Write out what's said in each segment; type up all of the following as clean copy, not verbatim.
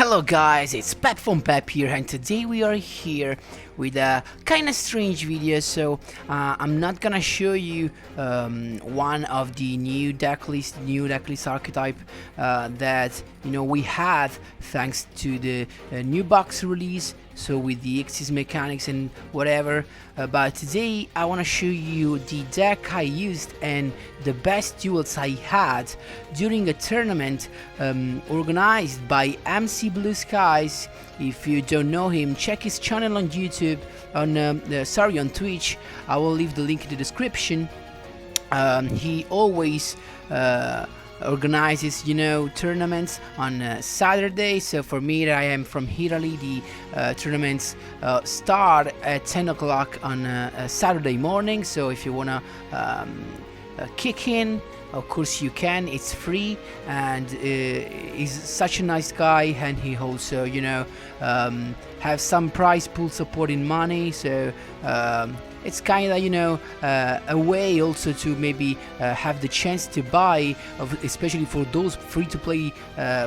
Hello guys, it's Pep from Pep here, and today we are here with a kinda strange video. So I'm not gonna show you one of the new deck list archetype that we had thanks to the new box release, so with the X's mechanics and whatever, but today I want to show you the deck I used and the best duels I had during a tournament organized by MCBLUESKIES. If you don't know him, check his channel on YouTube, on Twitch. I will leave the link in the description. He always organizes tournaments on Saturday. So for me, I am from Italy, the tournaments start at 10 o'clock on Saturday morning. So if you wanna kick in, of course you can. It's free, and he's such a nice guy, and he also have some prize pool supporting money. So it's kind of a way also to maybe have the chance to buy, especially for those free-to-play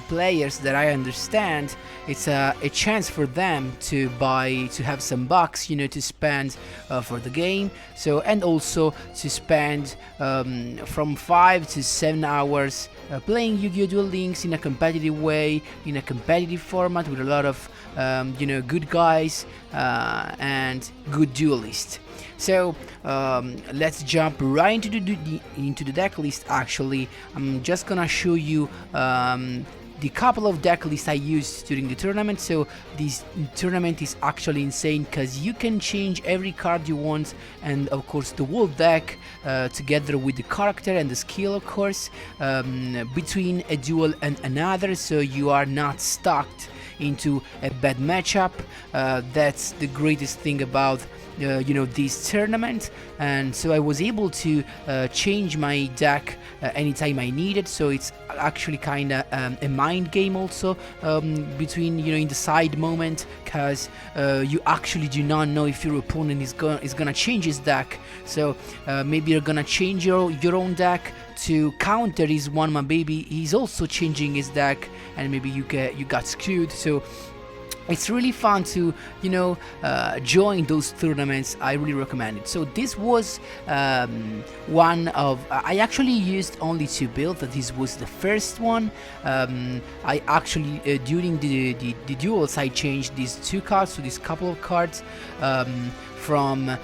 players that I understand. It's a chance for them to buy, to have some bucks, to spend for the game. So, and also to spend from 5 to 7 hours playing Yu-Gi-Oh! Duel Links in a competitive way, in a competitive format with a lot of good guys and good duelists. So let's jump right into the deck list. Actually, I'm just gonna show you the couple of deck lists I used during the tournament. So this tournament is actually insane because you can change every card you want, and of course the whole deck together with the character and the skill, of course, between a duel and another, so you are not stuck into a bad matchup. That's the greatest thing about this tournament. And so I was able to change my deck anytime I needed. So it's actually kind of a mind game also, between in the side moment, because you actually do not know if your opponent is gonna change his deck. So maybe you're gonna change your own deck to counter his one man baby. He's also changing his deck, and maybe you got screwed. So it's really fun to join those tournaments. I really recommend it. So this was one of, I actually used only 2 builds. This was the first one. I actually during the duels I changed these 2 cards to this couple of cards. From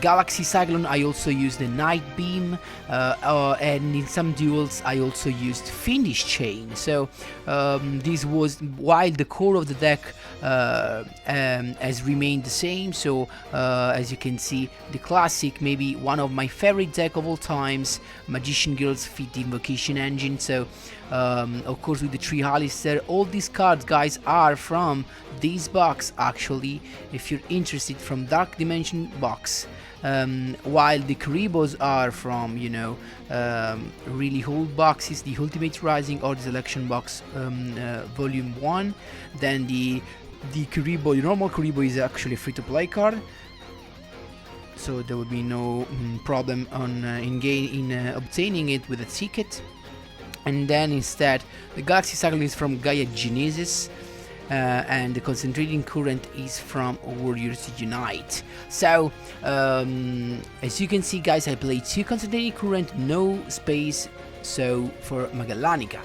Galaxy Cyclone I also used the Night Beam, and in some duels I also used Finish Chain. So this was, while the core of the deck has remained the same. So as you can see, the classic, maybe one of my favorite deck of all times, Magician Girls Fit Invocation Engine. So of course with the 3 Alistair, all these cards, guys, are from this box actually, if you're interested, from Dark Dimension box, while the Karibos are from really old boxes, the Ultimate Rising or the Selection box, volume 1. Then the Karibo, the normal Karibo, is actually a free-to-play card, so there would be no problem on in obtaining it with a ticket. And then instead the Galaxy Cycle is from Gaia Genesis, and the Concentrating Current is from Warriors Unite. So as you can see, guys, I played 2 Concentrating Current, no space, so for Magallanica.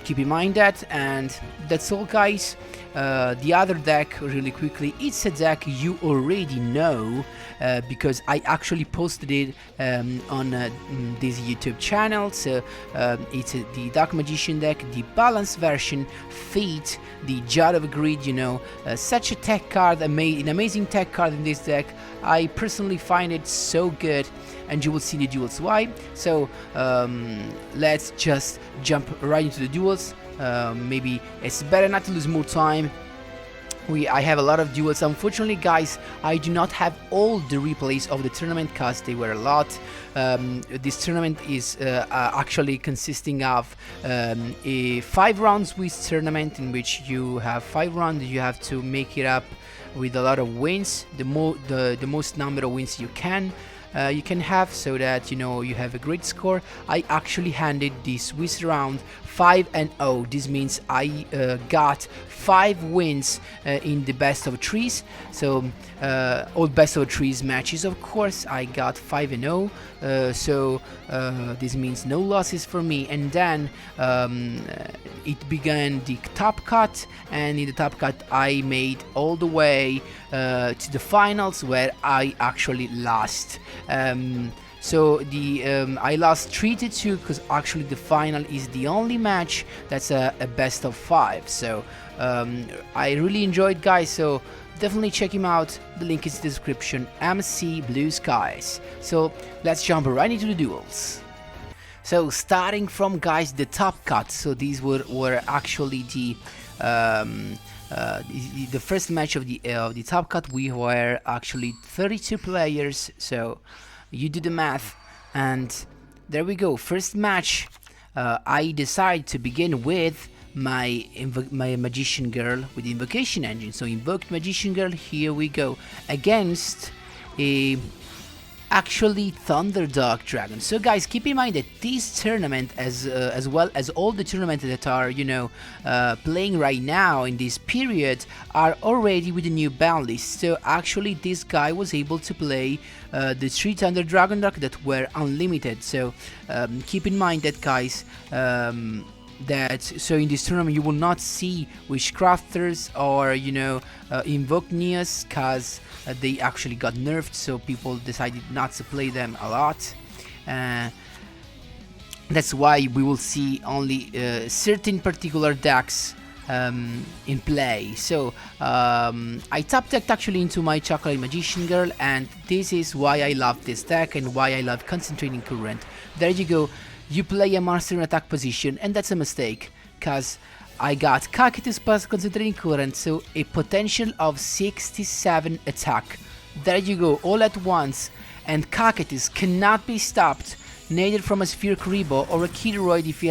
Keep in mind that, and that's all, guys. The other deck, really quickly, it's a deck you already know, because I actually posted it on this YouTube channel. So it's the Dark Magician deck, the balanced version, Fate, the Jar of Greed. Such a tech card, an amazing tech card in this deck. I personally find it so good, and you will see the duels why. So let's just jump right into the duels. Maybe it's better not to lose more time. I have a lot of duels. Unfortunately, guys, I do not have all the replays of the tournament because they were a lot. This tournament is actually consisting of a 5 rounds with tournament, in which you have 5 rounds. You have to make it up with a lot of wins, the most number of wins you can. you can have, so that you have a great score. I actually handed the Swiss round 5-0. This means I got 5 wins in the best of 3s. So all best of 3s matches, of course, I got 5-0. So this means no losses for me. And then it began the top cut, and in the top cut I made all the way to the finals, where I actually lost. So I lost 3-2, because actually the final is the only match that's a best of 5. So I really enjoyed, guys, so definitely check him out. The link is in the description. MCBLUESKIES. So let's jump right into the duels. So starting from, guys, the top cut. So these were actually the first match of the top cut. We were actually 32 players. So you do the math, and there we go. First match, I decided to begin with my magician girl with the invocation engine. So invoked magician girl, here we go, against a actually Thunderdog Dragon. So guys, keep in mind that this tournament, as well as all the tournaments that are playing right now in this period, are already with the new ban list. So actually this guy was able to play the 3 Thunder Dragon that were unlimited. So keep in mind that, guys, so in this tournament you will not see Witchcrafters or Invoked Neos, cause they actually got nerfed, so people decided not to play them a lot. That's why we will see only certain particular decks in play. So I top decked actually into my Chocolate Magician Girl, and this is why I love this deck and why I love Concentrating Current. There you go. You play a monster in attack position, and that's a mistake, cause I got Cactus plus Concentrating Current, so a potential of 67 attack. There you go, all at once, and Cactus cannot be stopped, neither from a Sphere Kuribo or a Kidroid if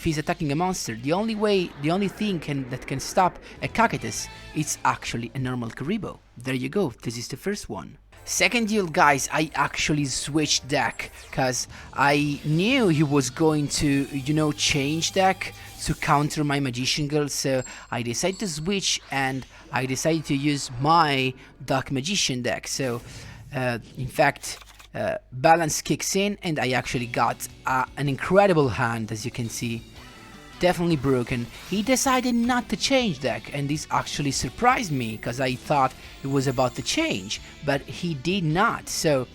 he's attacking a monster. The only thing that can stop a Cactus is actually a normal Kuribo. There you go, this is the first one. Second duel, guys, I actually switched deck, cause I knew he was going to, change deck to counter my Magician Girl, so I decided to switch, and I decided to use my Dark Magician deck. So, in fact, balance kicks in, and I actually got an incredible hand, as you can see. Definitely broken. He decided not to change deck, and this actually surprised me, because I thought it was about to change, but he did not. So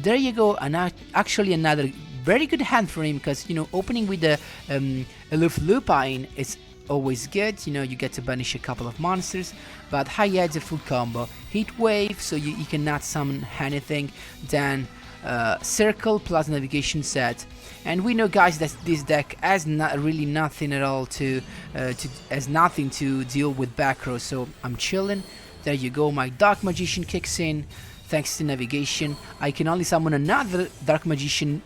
there you go, and actually another very good hand for him, because opening with the Aloof Lupine is always good. You get to banish a couple of monsters, but High Edge a full combo. Heat Wave, so you cannot summon anything. Then Circle plus Navigation Set. And we know, guys, that this deck has really nothing at all has nothing to deal with back row, so I'm chilling. There you go, my Dark Magician kicks in. Thanks to Navigation, I can only summon another Dark Magician,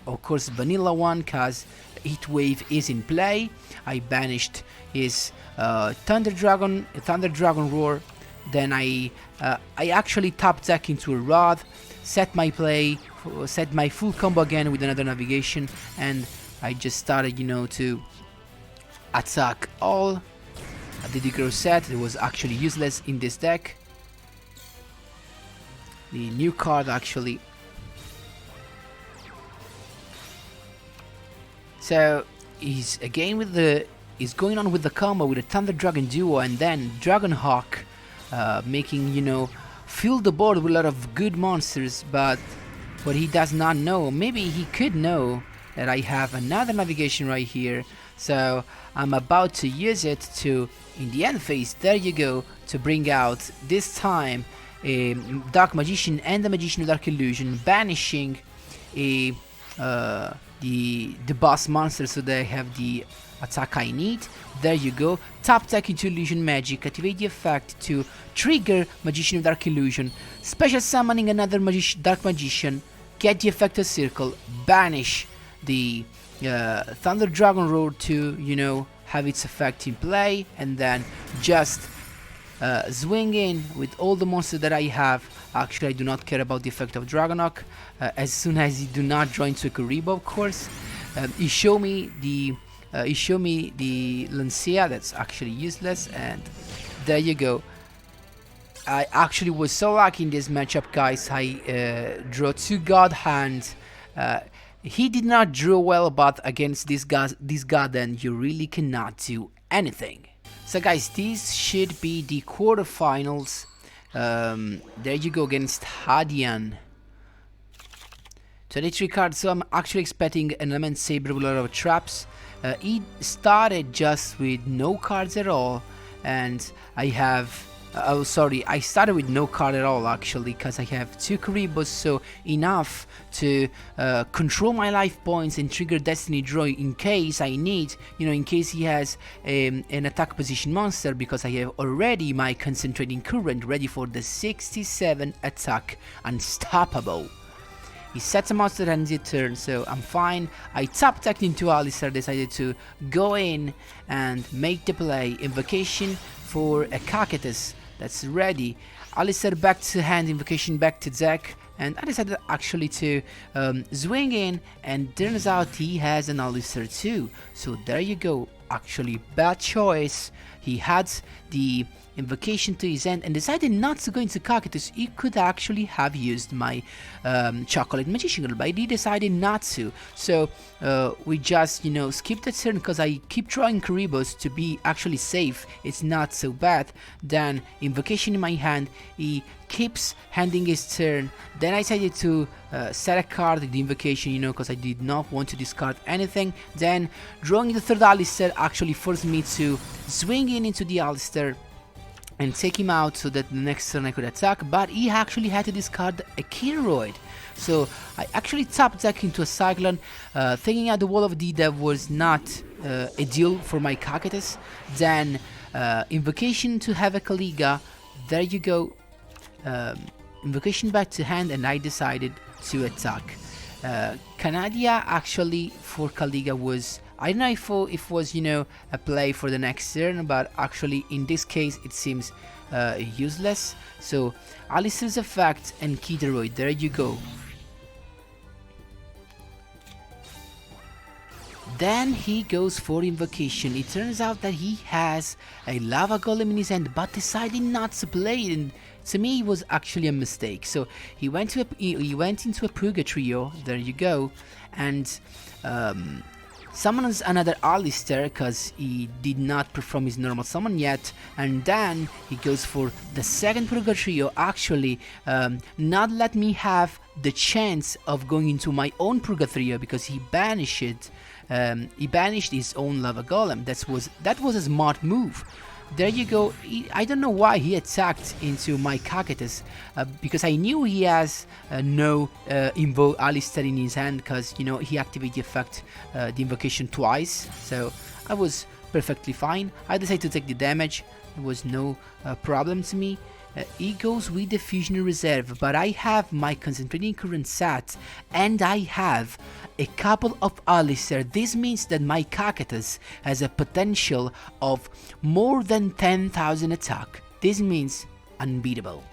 of course vanilla one, cause Heat Wave is in play. I banished his Thunder Dragon Roar. Then I actually top deck into a Rod, set my full combo again with another Navigation, and I just started, to attack all. The Digger set, it was actually useless in this deck. The new card, actually. So he's going on with the combo with a Thunder Dragon duo, and then Dragon Hawk, making fill the board with a lot of good monsters. But what he does not know, maybe he could know, that I have another Navigation right here. So I'm about to use it to, in the end phase, there you go, to bring out this time a Dark Magician and the Magician of Dark Illusion, banishing the boss monster, so they have the attack I need. There you go, top deck into Illusion Magic, activate the effect to trigger Magician of Dark Illusion, special summoning another Dark Magician, get the effect of Circle, banish the Thunder Dragon Roar to, have its effect in play, and then just swing in with all the monsters that I have. Actually, I do not care about the effect of Dragonok. As soon as you do not draw into a Kuribo, of course, he showed me the Lancia. That's actually useless, and there you go. I actually was so lucky in this matchup, guys. I drew 2 God Hand. He did not draw well, but against this god, then you really cannot do anything. So guys, this should be the quarterfinals. There you go, against Hadian. 23 cards, so I'm actually expecting an Element Saber with a lot of traps. He started just with no cards at all, and I have... oh, sorry, I started with no card at all, actually, because I have 2 Kuribos, so enough to control my life points and trigger Destiny Draw in case I need, in case he has an attack position monster, because I have already my Concentrating Current ready for the 67 attack, unstoppable. He sets a monster and ends its turn, so I'm fine. I tap-tacked into Alistair, decided to go in and make the play. Invocation for a Cactus that's ready. Alistair back to hand, invocation back to deck, and I decided actually to swing in, and turns out he has an Alistair too. So there you go, actually bad choice. He had the invocation to his end and decided not to go into Cactus. He could actually have used my Chocolate Magician Girl, but he decided not to. So we just, skip the turn, because I keep drawing Kuribos to be actually safe. It's not so bad. Then invocation in my hand, he keeps handing his turn. Then I decided to set a card in the invocation, because I did not want to discard anything. Then drawing the third Alistair actually forced me to swing in into the Alistair and take him out so that the next turn I could attack, but he actually had to discard a Kiroid. So I actually tapped deck into a Cyclone, thinking that the Wall of the Dev was not a deal for my Cactus. Then invocation to have a Kaliga. There you go. Invocation back to hand, and I decided to attack. Canadia actually for Kaliga was... I don't know if it was, a play for the next turn, but actually in this case it seems useless. So Alistair's effect and Kideroid, there you go. Then he goes for invocation. It turns out that he has a Lava Golem in his hand, but decided not to play it. And to me, it was actually a mistake. So he went into a Purgatrio. There you go, and summons another Alistair because he did not perform his normal summon yet, and then he goes for the second Purgatrio, actually not let me have the chance of going into my own Purgatrio because he banished his own Lava Golem. That was a smart move. There you go. I don't know why he attacked into my Cactus, because I knew he has no Invoke Alistair in his hand, because he activated the effect, the invocation twice, so I was perfectly fine. I decided to take the damage. It was no problem to me. He goes with the Fusion Reserve, but I have my Concentrating Current sat, and I have a couple of Alistair. This means that my Cactus has a potential of more than 10,000 attack. This means unbeatable.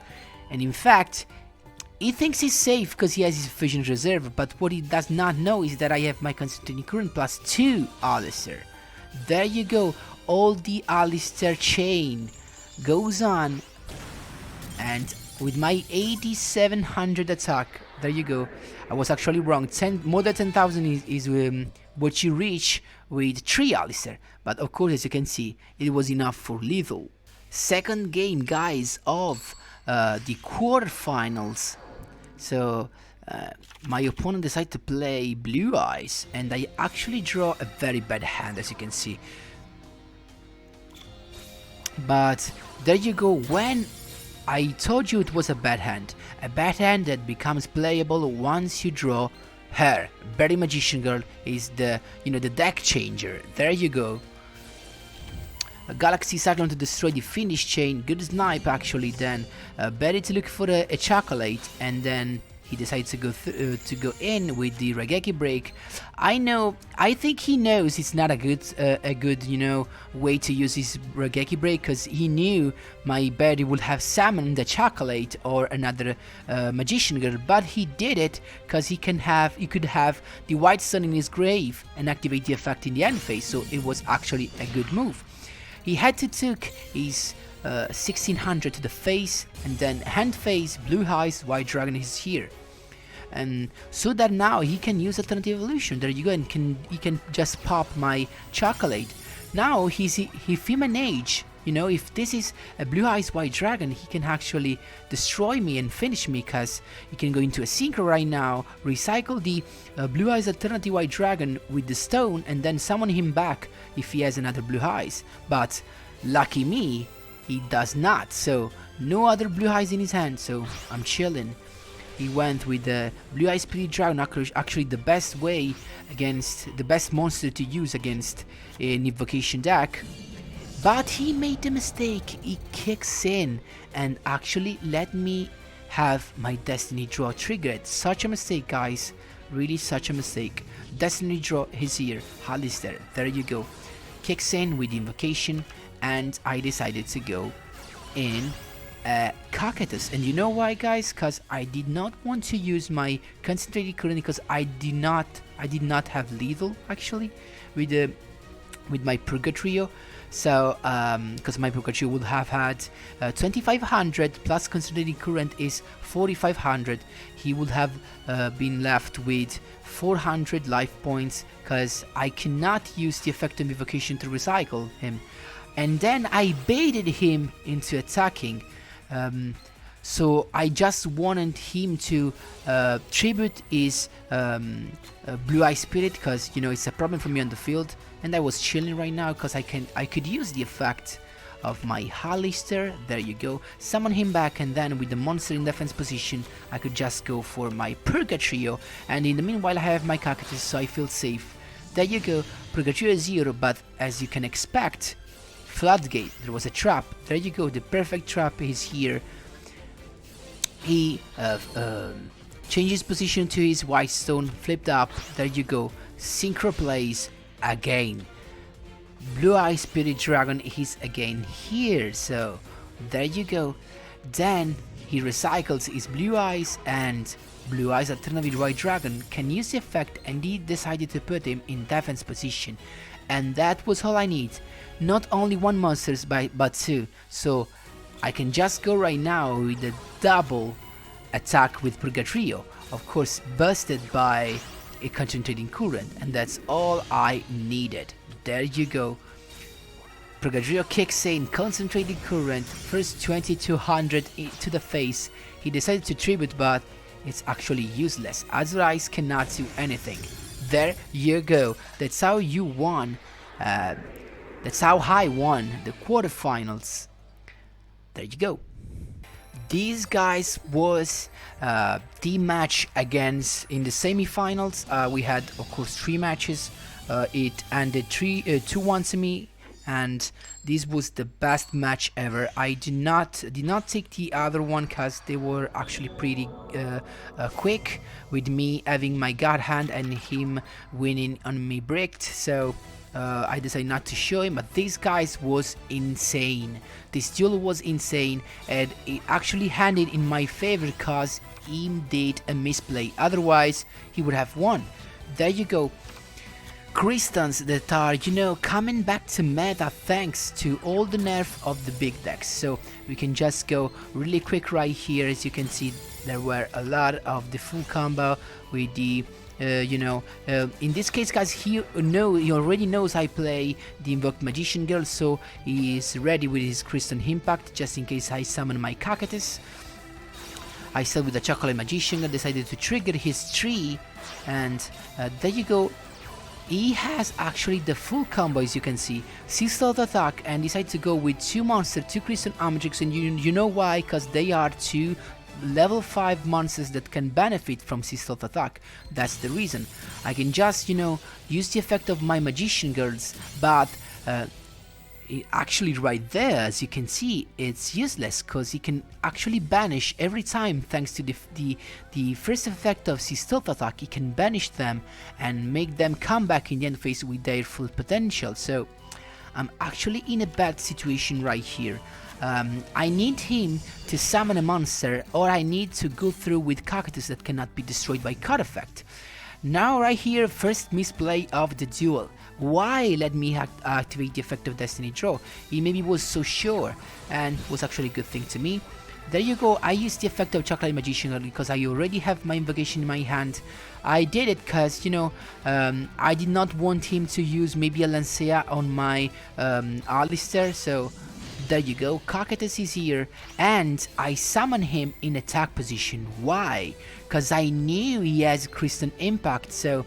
And in fact, he thinks he's safe because he has his Fusion Reserve, but what he does not know is that I have my Concentrating Current plus 2 Alistair. There you go, all the Alistair chain goes on, and with my 8700 attack, there you go. I was actually wrong. More than 10,000 is what you reach with 3 Alistair, but of course, as you can see, it was enough for lethal. Second game, guys, of the quarterfinals. So my opponent decided to play Blue Eyes, and I actually draw a very bad hand, as you can see. But there you go. When I told you it was a bad hand that becomes playable once you draw her. Berry Magician Girl is the the deck changer. There you go. A Galaxy Cyclone to destroy the finish chain. Good snipe actually. Then Berry to look for a chocolate, and then he decided to go in with the Raigeki break. I think he knows it's not a good way to use his Raigeki break, because he knew my Betty would have summoned the chocolate or another magician girl, but he did it because he could have the white sun in his grave and activate the effect in the end phase. So it was actually a good move. He had to took his 1600 to the face, and then hand phase, blue eyes, white dragon is here. And so that now he can use alternative evolution. There you go, and he can just pop my chocolate. Now he Female Age. If this is a blue eyes white dragon, he can actually destroy me and finish me, because he can go into a synchro right now, recycle the blue eyes alternative white dragon with the stone, and then summon him back if he has another blue eyes. But lucky me, he does not, so no other blue eyes in his hand, so I'm chilling. He went with the blue eyes spirit dragon, actually the best way against the best monster to use against an invocation deck. But he made the mistake. He kicks in and actually let me have my destiny draw triggered. Such a mistake, guys, really such a mistake. Destiny draw is here. Alistair, there you go. Kicks in with the invocation, and I decided to go in Cocytus. And you know why, guys? Because I did not want to use my concentrated current, because I did not have lethal actually with my Purgatrio. So because my Purgatrio would have had 2500 plus concentrated current is 4500, he would have been left with 400 life points, because I cannot use the effect of invocation to recycle him. And then I baited him into attacking. So I just wanted him to tribute his Blue Eye Spirit, because it's a problem for me on the field, and I was chilling right now because I could use the effect of my Alistair. There you go, summon him back, and then with the monster in defense position I could just go for my Purgatrio, and in the meanwhile I have my Cocytus, so I feel safe. There you go, Purgatrio is 0, but as you can expect, Floodgate, there was a trap. There you go, the perfect trap is here. He changes position to his white stone, flipped up. There you go, synchro plays again. Blue Eye Spirit Dragon is again here, so there you go. Then he recycles his Blue Eyes, and Blue Eyes Alternative White Dragon can use the effect, and he decided to put him in defense position. And that was all I need. Not only one monsters, but two. So I can just go right now with a double attack with Purgatrio. Of course, busted by a concentrating current, and that's all I needed. There you go. Purgatrio kicks in, concentrated current, first 2200 to the face. He decided to tribute, but it's actually useless. Azure Eyes cannot do anything. There you go. That's how you won. That's how I won the quarterfinals. There you go. These guys was the match against in the semifinals. We had, of course, 3 matches. It ended 2-1 to me, and this was the best match ever. I did not take the other one because they were actually pretty quick, with me having my god hand and him winning on me bricked. So I decided not to show him, but this guys was insane. This duel was insane, and it actually handed in my favor because he did a misplay. Otherwise, he would have won. There you go. Crystals that are, coming back to meta thanks to all the nerf of the big decks. So we can just go really quick right here. As you can see, there were a lot of the full combo with the in this case, guys, he already knows I play the invoked magician girl, so he is ready with his crystal impact just in case I summon my Cocytus. I started with the chocolate magician and decided to trigger his tree, and there you go. He has actually the full combo, as you can see, 6 stealth attack, and decided to go with 2 monsters, 2 crystal Amatrix, and you know why? Because they are 2 level 5 monsters that can benefit from 6 stealth attack. That's the reason. I can just, use the effect of my magician girls, but actually right there, as you can see, it's useless because he can actually banish every time thanks to the first effect of his stealth attack. He can banish them and make them come back in the end phase with their full potential. So I'm actually in a bad situation right here. I need him to summon a monster, or I need to go through with cactus that cannot be destroyed by card effect. Now right here, first misplay of the duel. Why let me activate the effect of Destiny Draw? He maybe was so sure, and was actually a good thing to me. There you go, I used the effect of Chocolate Magician because I already have my invocation in my hand. I did it because, you know, I did not want him to use maybe a Lancea on my Alistair, so there you go, Cocytus is here, and I summon him in attack position. Why? Because I knew he has Crystal Impact, so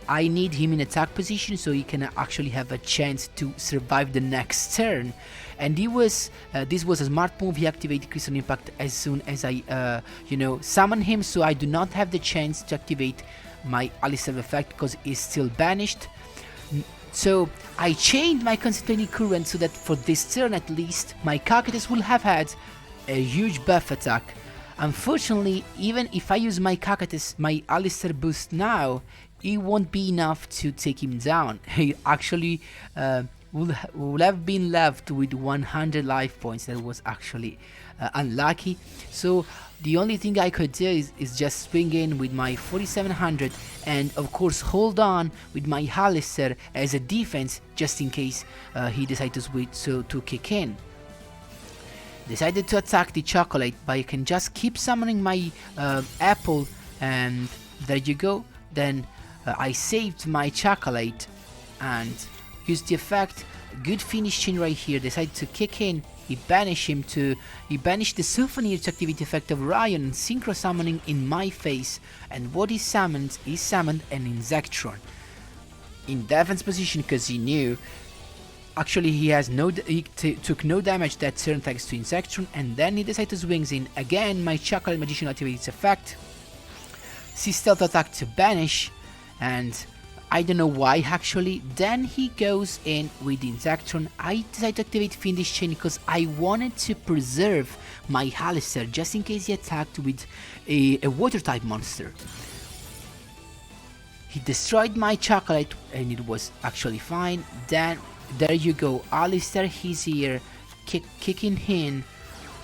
I need him in attack position so he can actually have a chance to survive the next turn. And this was a smart move. He activated Crystal Impact as soon as I, you know, summon him, so I do not have the chance to activate my Alistair effect because he's still banished. So I changed my Concentrating Current so that for this turn at least, my Cocytus will have had a huge buff attack. Unfortunately, even if I use my Cocytus, my Alistair boost now, it won't be enough to take him down. He actually will have been left with 100 life points. That was actually unlucky. So the only thing I could do is just swing in with my 4700 and of course hold on with my Alistair as a defense just in case he decides to kick in. Decided to attack the chocolate, but I can just keep summoning my apple, and there you go. Then I saved my chocolate and used the effect. Good finish chain right here. Decided to kick in. He banished the Symphony to activate the effect of Ryan and synchro summoning in my face. And what he summoned an Insectron in defense position because he knew. Actually, he took no damage that turn thanks to Insectron, and then he decided to swing in again. My Chocolate Magician activates its effect. Stealth attack to banish, and I don't know why actually. Then he goes in with Insectron. I decided to activate Fiendish Chain because I wanted to preserve my Alistair just in case he attacked with a water type monster. He destroyed my chocolate and it was actually fine. Then there you go, Alistair, he's here, kicking in,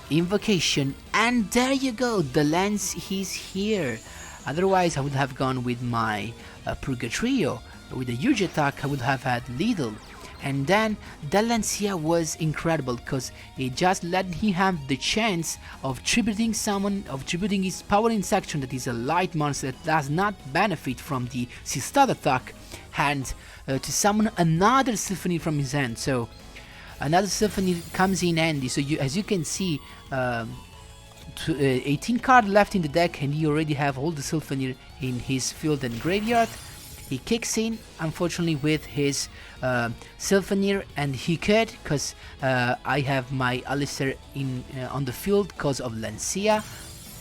invocation, and there you go, the lens, he's here. Otherwise I would have gone with my Purgatrio. With a huge attack I would have had Lidl. And then the Lancia was incredible because it just let him have the chance of tributing his power Insectron, that is a light monster that does not benefit from the Sistad attack, and to summon another Symphony from his hand. So another Symphony comes in handy. So as you can see, 18 cards left in the deck, and he already have all the Symphony in his field and graveyard. He kicks in, unfortunately, with his Sylphanir, and he could, because I have my Alistair on the field because of Lancia.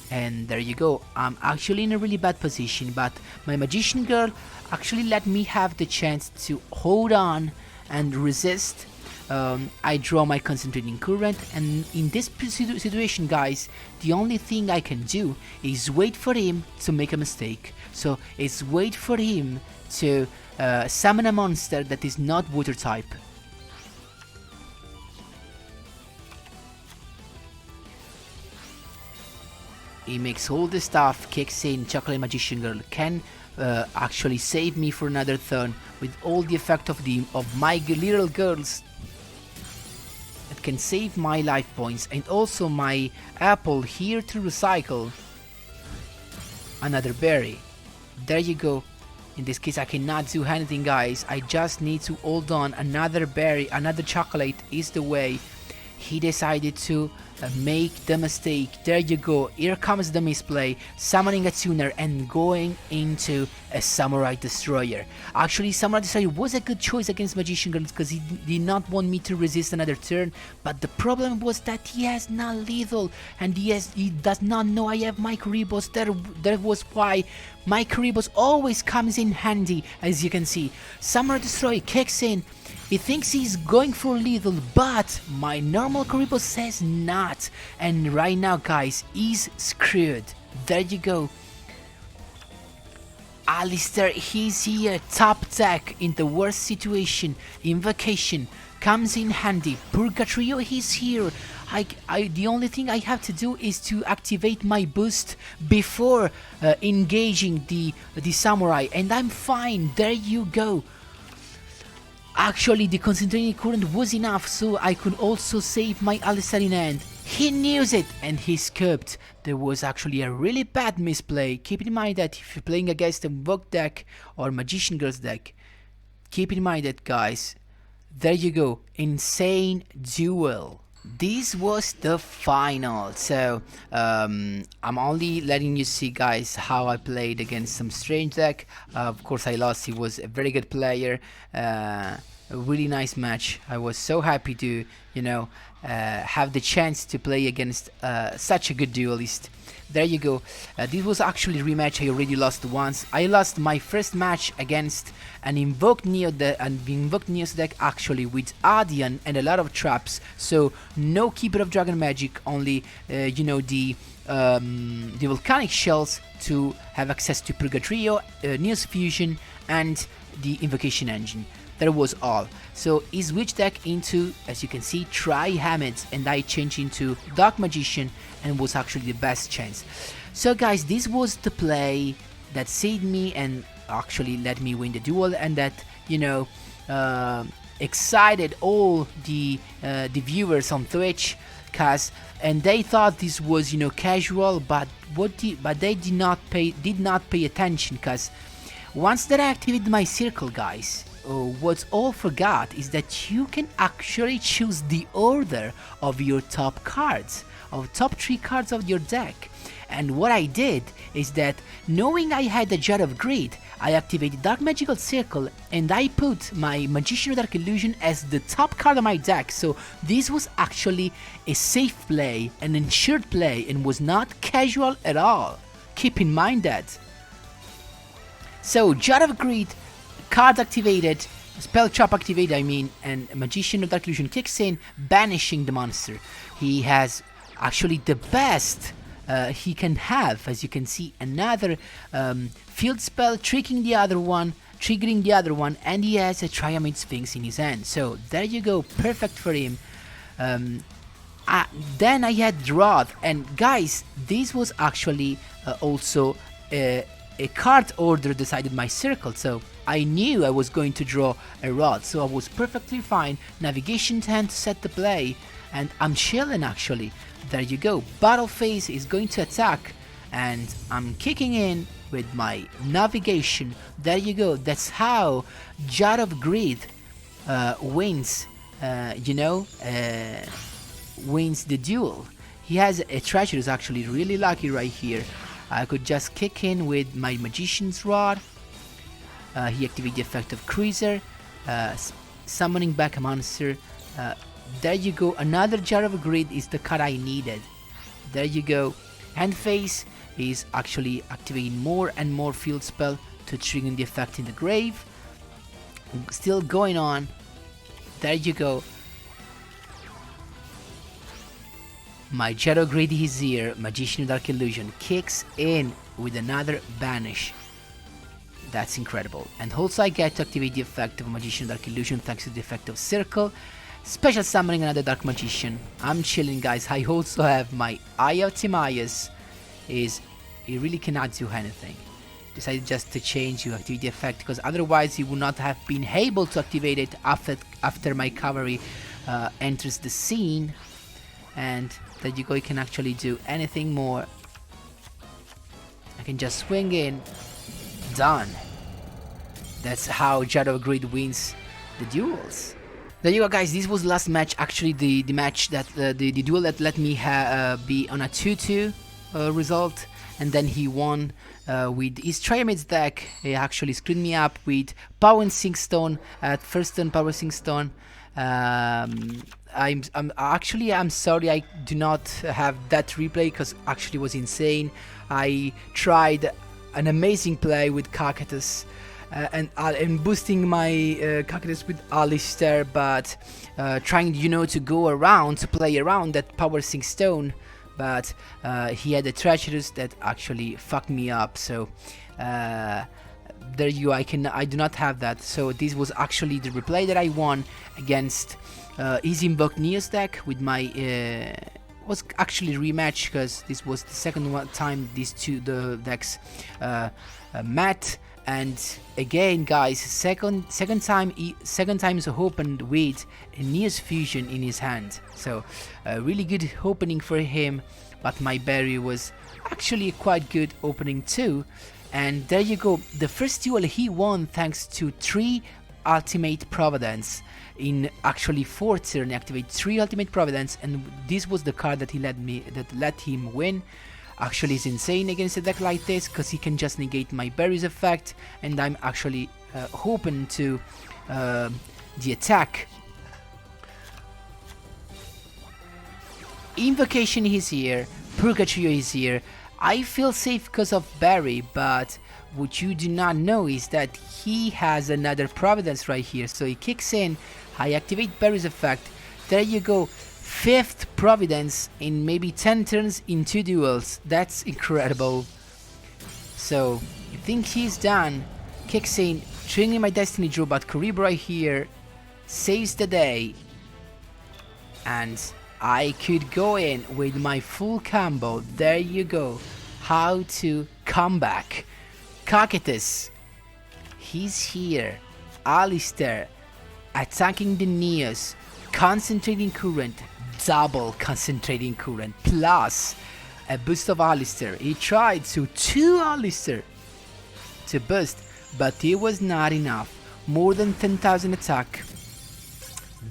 And there you go, I'm actually in a really bad position, but my Magician Girl actually let me have the chance to hold on and resist. I draw my Concentrating Current, and in this situation, guys, the only thing I can do is wait for him to make a mistake. So it's wait for him to summon a monster that is not water type. He makes all the stuff, kicks in, Chocolate Magician Girl can actually save me for another turn with all the effect of my little girls that can save my life points, and also my apple here to recycle another berry. There you go. In this case I cannot do anything, guys. I just need to hold on. Another berry, another chocolate is the way. He decided to make the mistake. There you go, here comes the misplay, summoning a tuner and going into a Samurai Destroyer. Actually, Samurai Destroyer was a good choice against Magician Girls because he did not want me to resist another turn, but the problem was that he has non-lethal, and he does not know I have my Karibos. That was why my Karibos always comes in handy, as you can see. Samurai Destroyer kicks in, He thinks he's going for lethal, but my normal Kuribo says not. And right now, guys, he's screwed. There you go. Alistair, he's here, top deck in the worst situation. Invocation comes in handy. Purgatorio, he's here. The only thing I have to do is to activate my boost before engaging the samurai, and I'm fine. There you go. Actually, the concentrating current was enough, so I could also save my Alistair in hand. He knew it, and he scoped. There was actually a really bad misplay. Keep in mind that if you're playing against a Invoke deck or Magician Girls deck, keep in mind that, guys. There you go, insane duel. This was the final, so I'm only letting you see, guys, how I played against some strange deck. Of course I lost. He was a very good player, a really nice match. I was so happy to, you know, have the chance to play against such a good duelist. There you go. This was actually a rematch. I already lost once. I lost my first match against an Invoked Neos deck, actually with Ardian and a lot of traps. So no Keeper of Dragon Magic, only you know, the volcanic shells to have access to Purgatorio, Neos Fusion, and the Invocation Engine. That was all. So he switched deck into, as you can see, Tri-Hamid, and I changed into Dark Magician, and was actually the best chance. So guys, this was the play that saved me and actually let me win the duel, and that, you know, excited all the viewers on Twitch, and they thought this was, you know, casual, but they did not pay attention, cause once that I activated my circle, guys, what's all forgot is that you can actually choose the order of your top cards, of top 3 cards of your deck. And what I did is that, knowing I had the Jar of Greed, I activated Dark Magical Circle and I put my Magician of Dark Illusion as the top card of my deck. So this was actually a safe play, an ensured play, and was not casual at all. Keep in mind that. So Jar of Greed, card activated, spell trap activated, I mean, and Magician of Dark Illusion kicks in, banishing the monster. He has actually the best he can have, as you can see, another field spell triggering the other one, and he has a Triamid Sphinx in his hand. So there you go, perfect for him. Then I had Rod, and guys, this was actually also a card order decided my circle, so I knew I was going to draw a Rod, so I was perfectly fine. Navigation 10 to set the play, and I'm chilling actually. There you go, battle phase is going to attack, and I'm kicking in with my navigation. There you go, that's how Jar of Greed wins, wins the duel. He has a treasure, is actually really lucky right here. I could just kick in with my Magician's Rod. He activated the effect of Cruiser, summoning back a monster. There you go, another Jar of Greed is the card I needed. There you go. Hand phase is actually activating more and more field spell to trigger the effect in the grave. Still going on. There you go. My Jar of Greed is here. Magician of Dark Illusion kicks in with another banish. That's incredible. And also I get to activate the effect of Magician of Dark Illusion thanks to the effect of Circle. Special summoning another Dark Magician. I'm chilling, guys. I also have my Eye of Timaeus. He really cannot do anything. Decided just to change to activate the effect, because otherwise he would not have been able to activate it after my cavalry enters the scene. And there you go, you can actually do anything more. I can just swing in. Done. That's how Jar of Greed wins the duels. There you go, guys. This was the last match. Actually, the match that the duel that let me be on a 2-2 result, and then he won with his Triamid's deck. He actually screwed me up with Power and Sink Stone at first turn. Power Sink Stone. I'm sorry I do not have that replay, because actually it was insane. I tried an amazing play with Cactus, and boosting my Cactus with Alistair, but trying, you know, to go around, to play around that Power Sync Stone, but he had a Treacherous that actually fucked me up. So there you go. I do not have that. So this was actually the replay that I won against his Invoked Neos deck with my was actually rematch, because this was the second time these the decks met. And again, guys, second time is opened with a Neos Fusion in his hand. So a really good opening for him, but my Barry was actually a quite good opening too. And there you go, the first duel he won thanks to 3 Ultimate Providence. In actually 4 turn, activate 3 Ultimate Providence, and this was the card that let him win. Actually, it's insane against a deck like this, because he can just negate my Berry's effect, and I'm actually open to the attack. Invocation is here, Purgatory is here. I feel safe because of Barry, but what you do not know is that he has another Providence right here. So he kicks in, I activate Barry's effect, there you go, 5th Providence in maybe 10 turns in 2 duels. That's incredible. So you think he's done, kicks in, triggering my Destiny Draw, but Karib right here saves the day, and I could go in with my full combo. There you go, how to come back. Cactus, he's here, Alistair, attacking the Neos, concentrating current, double concentrating current, plus a boost of Alistair. He tried to 2 Alistair to boost, but it was not enough. More than 10,000 attack.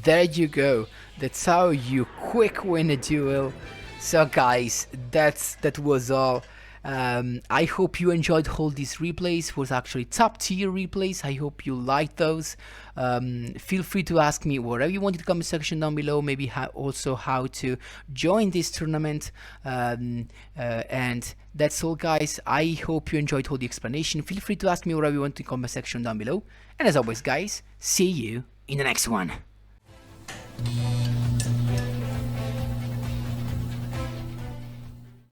There you go. That's how you quick win a duel. So guys, that was all. I hope you enjoyed all these replays. It was actually top tier replays. I hope you liked those. Feel free to ask me whatever you want in the comment section down below. Maybe also how to join this tournament. And that's all, guys. I hope you enjoyed all the explanation. Feel free to ask me whatever you want in the comment section down below. And as always, guys, see you in the next one.